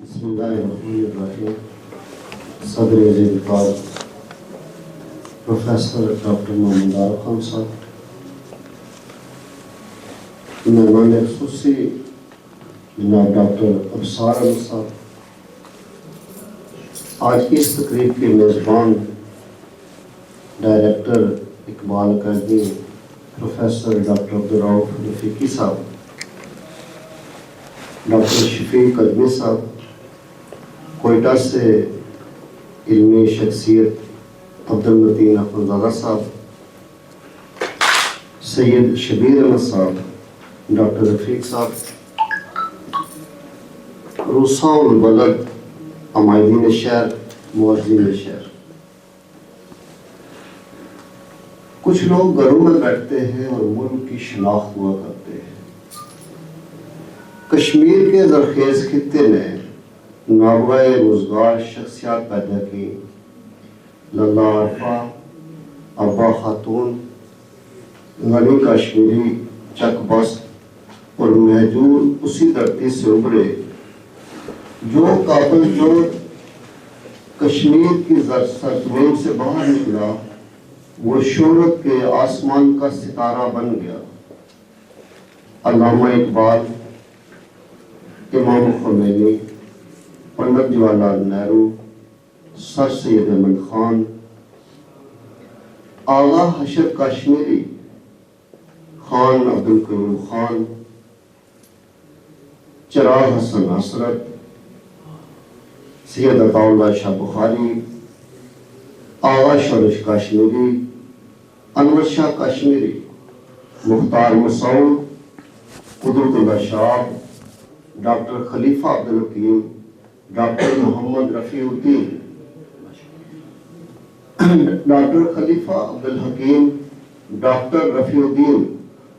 بسم اللہ الرحمن الرحیم. صدر اقبال پروفیسر ڈاکٹر محمد عارف خان صاحب، مہمان خصوصی جناب ڈاکٹر ابصار احمد صاحب، آج کی اس تقریب کے میزبان director Iqbal academy professor doctor Rafiqi صاحب، ڈاکٹر شفیق اجمی صاحب، کوئٹہ سے علمی شخصیت عبدل متین اخنزادہ صاحب، سید شبیر احمد صاحب، ڈاکٹر رفیق صاحب، روساں البلد عمائدین شہر، معززین شہر. کچھ لوگ گھروں میں بیٹھتے ہیں اور ملک کی شناخت ہوا کرتے ہیں. کشمیر کے زرخیز خطے نے نابغہ روزگار شخصیات پیدا کی. للہ عارفہ، ابا خاتون، غنی کشمیری، چک بست اور مہجور اسی دھرتی سے ابھرے جو قابل جو کشمیر کی سرزمین سے باہر نکلا وہ شہرت کے آسمان کا ستارہ بن گیا. علامہ اقبال، امام خمینی، پنڈت جواہر لال نہرو، سر سید احمد خان، آغا حشر کشمیری، خان عبدالقیوم خان، چراغ حسن حسرت، سید عطا اللہ شاہ بخاری، آغا شورش کشمیری، انور شاہ کشمیری، مختار مسعود، قدرت اللہ شاہ، ڈاکٹر خلیفہ عبدالحکیم، ڈاکٹر محمد رفیع، ڈاکٹر خلیفہ عبدالحکیم، ڈاکٹر رفیuddin،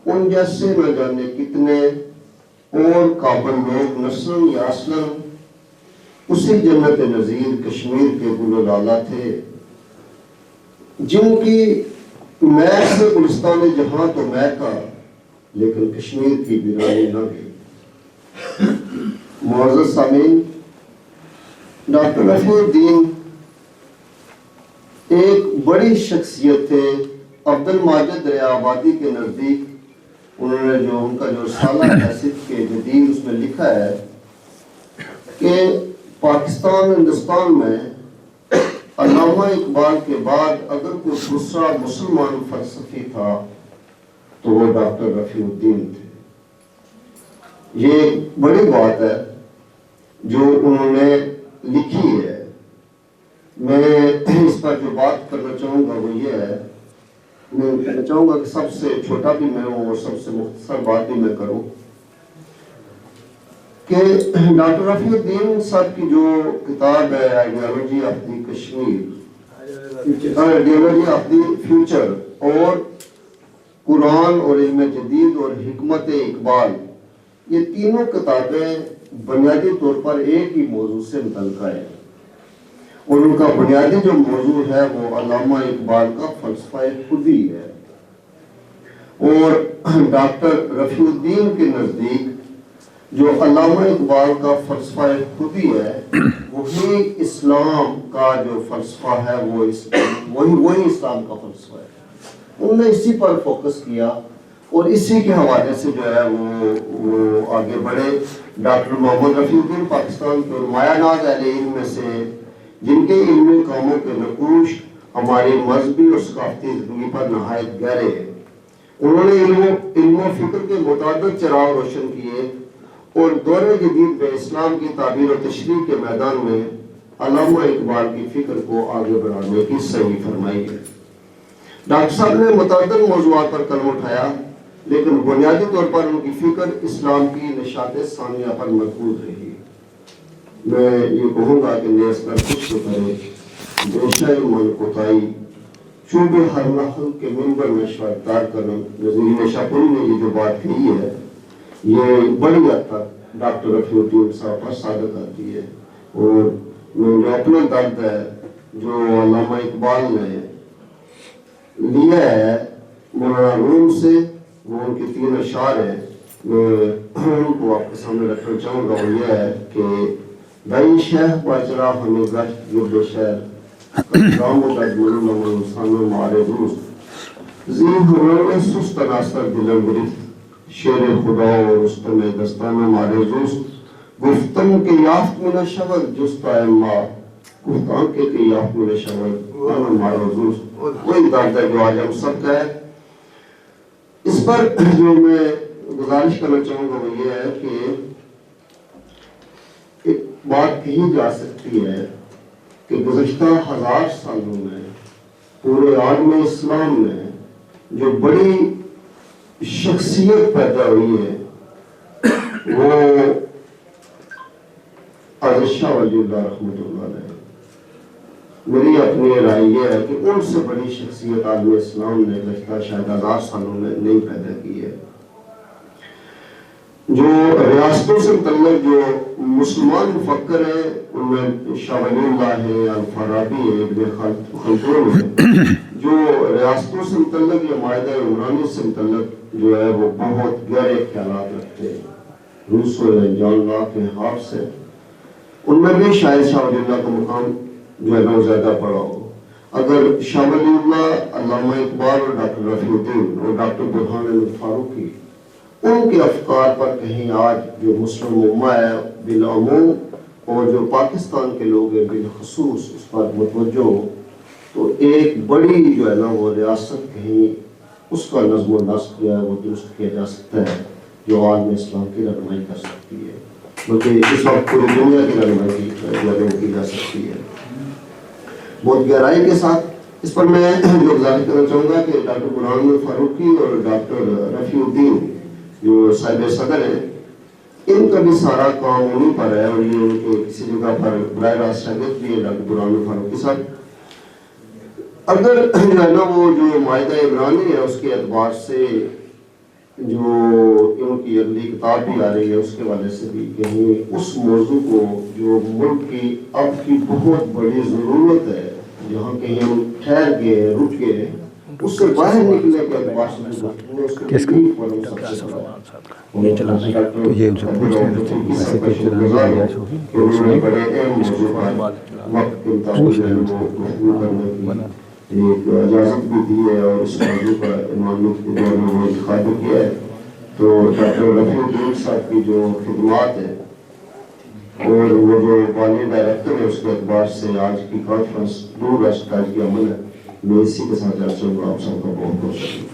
ان جیسے نہ جانے کتنے اور قابل لوگ نسلاً یا اصلاً اسی جنت نظیر کشمیر کے گل و لالہ تھے جن کی مہک سے گلستان جہاں تو مہکا لیکن کشمیر کی ویرانی نہ گئی. معزز سامعین، ڈاکٹر رفیuddin ایک بڑی شخصیت تھے. عبد الماجد دریا آبادی کے نزدیک انہوں نے ان کا جو رسالہ حیثیت کے جدید اس میں لکھا ہے کہ پاکستان ہندوستان میں علامہ اقبال کے بعد اگر کوئی دوسرا مسلمان فلسفی تھا تو وہ ڈاکٹر رفیuddin تھے. یہ ایک بڑی بات ہے جو انہوں نے لکھی ہے. میں اس پر جو بات کرنا چاہوں گا وہ یہ ہے، میں کہنا چاہوں گا کہ سب سے چھوٹا بھی میں ہوں اور سب سے مختصر بات بھی میں کروں کہ ڈاکٹر رفیuddin صاحب کی جو کتاب ہے ideology of the Kashmir, ideology of the future, اور قرآن اور علم جدید اور حکمت اقبال، یہ تینوں کتابیں بنیادی طور پر ایک ہی موضوع سے متعلقہ ہیں اور ان کا بنیادی جو موضوع ہے وہ علامہ اقبال کا فلسفہ خودی ہے. اور ڈاکٹر رفیuddin کے نزدیک جو علامہ اقبال کا فلسفہ خودی ہے وہی اسلام کا جو فلسفہ ہے وہی اسلام کا فلسفہ ہے. انہوں نے اسی پر فوکس کیا اور اسی کے حوالے سے جو ہے وہ آگے بڑھے. ڈاکٹر محمد رفیuddin پاکستان کے نمایاں ناز اہل علم میں سے جن کے علمی کاموں کے نقوش ہماری مذہبی اور ثقافتی زندگی پر نہایت گہرے ہیں. انہوں نے علم و فکر کے متعدد چراغ روشن کیے اور دور جدید میں اسلام کی تعبیر و تشریح کے میدان میں علامہ اقبال کی فکر کو آگے بڑھانے کی صحیح فرمائی ہے. ڈاکٹر صاحب نے متعدد موضوعات پر قلم اٹھایا لیکن بنیادی طور پر ان کی فکر اسلام کی نشاط ثانیہ پر مرکوز رہی. میں یہ کہوں گا کہ نیز پر کچھ تو کرے بیشہ من کوتاہی چوبے ہر نحل کے منبر میں شاعر کریں. نظیر شاپوری نے یہ جو بات کہی ہے یہ بڑی حد تک ڈاکٹر رفیuddin صاحب پر صادق آتی ہے. اور جو اپنا درد ہے جو علامہ اقبال نے لیا ہے مولانا روم سے، وہ ان کے 3 اشعار ہیں، میں ان کو آپ کے سامنے رکھنا چاہوں گا. وہ یہ ہے کہ بھائی شیخ باجرا ہمیں گشت گرد شہر رام و تجمل نمانسان و مارے دوست زین ہمیں سست ناستر دلم گرفت شیر خدا و رستم دستان و مارے دوست گفتن کے یافت من شود جستا اما گفتان کے یافت من شود آن مارے دوست وہی دردہ جو آج ہم سب کا ہے. اس پر جو میں گزارش کرنا چاہوں گا وہ یہ ہے کہ ایک بات کہی جا سکتی ہے کہ گزشتہ 1000 سالوں میں پورے عالم اسلام میں جو بڑی شخصیت پیدا ہوئی ہے وہ حضرت شاہ ولی اللہ رحمۃ اللہ علیہ. میری اپنی رائے یہ ہے کہ ان سے بڑی شخصیت عالم اسلام نے گزشتہ شاید 1000 سالوں میں نہیں پیدا کی ہے. جو ریاستوں سے متعلق جو مسلمان مفکر ہیں ان میں شاہ ولی اللہ ہے، الفارابی ہے، ابن خلدون ہے، جو ریاستوں سے متعلق یا معاہدہ عمرانی سے متعلق جو ہے وہ بہت گہرے خیالات رکھتے ہیں. روسو ہے، جان لاک ہے، ہابس ہے، ان میں بھی شاید شاہ ولی اللہ کا مقام جو ہے نا زیادہ پڑا ہو. اگر شاہ ولی اللہ، علامہ اقبال اور ڈاکٹر رفیع الدین اور ڈاکٹر برہان فاروقی ان کے افکار پر کہیں آج جو مسلم امہ ہے بالعموم اور جو پاکستان کے لوگ ہیں بالخصوص اس پر متوجہ ہو تو ایک بڑی جو ہے نا وہ ریاست کہیں اس کا نظم و نسق جو ہے وہ درست کیا جا سکتا ہے جو عالم اسلام کی رہنمائی کر سکتی ہے، بلکہ اس وقت پوری دنیا کی رہنمائی کی جا سکتی ہے بہت گہرائی کے ساتھ. اس پر میں جو گزارش کرنا چاہوں گا کہ ڈاکٹر برہان فاروقی اور ڈاکٹر رفیع الدین جو صاحب صدر ہیں ان کا بھی سارا کام انہیں پر ہے اور یہ ان کے کسی جگہ پر براہ راست شاگرد بھی ہے ڈاکٹر برہان فاروقی صاحب. اگر جو ہے نا وہ جو معاہدہ عمرانی ہے اس کے اعتبار سے جو ان کی اگلی کتاب بھی آ رہی ہے اس کے حوالے سے بھی کہیں اس موضوع کو جو ملک کی اب کی بہت بڑی ضرورت ہے جہاں کہیں ہم ٹھہر گئے رک گئے اس سے باہر نکلنے کے اعتبار سے ایک اجازت بھی دی ہے اور اس موضوع پر موضوع کے دور میں وہ انتخاب بھی کیا ہے. تو ڈاکٹر رفیع الدین صاحب کی جو خدمات ہیں اور وہ جو والی ڈائریکٹر ہے اس کے اعتبار سے آج کی کانفرنس دور رشت کا عمل ہے. میں اسی کے ساتھ چاہوں گا آپ سب کا بہت بہت شکریہ.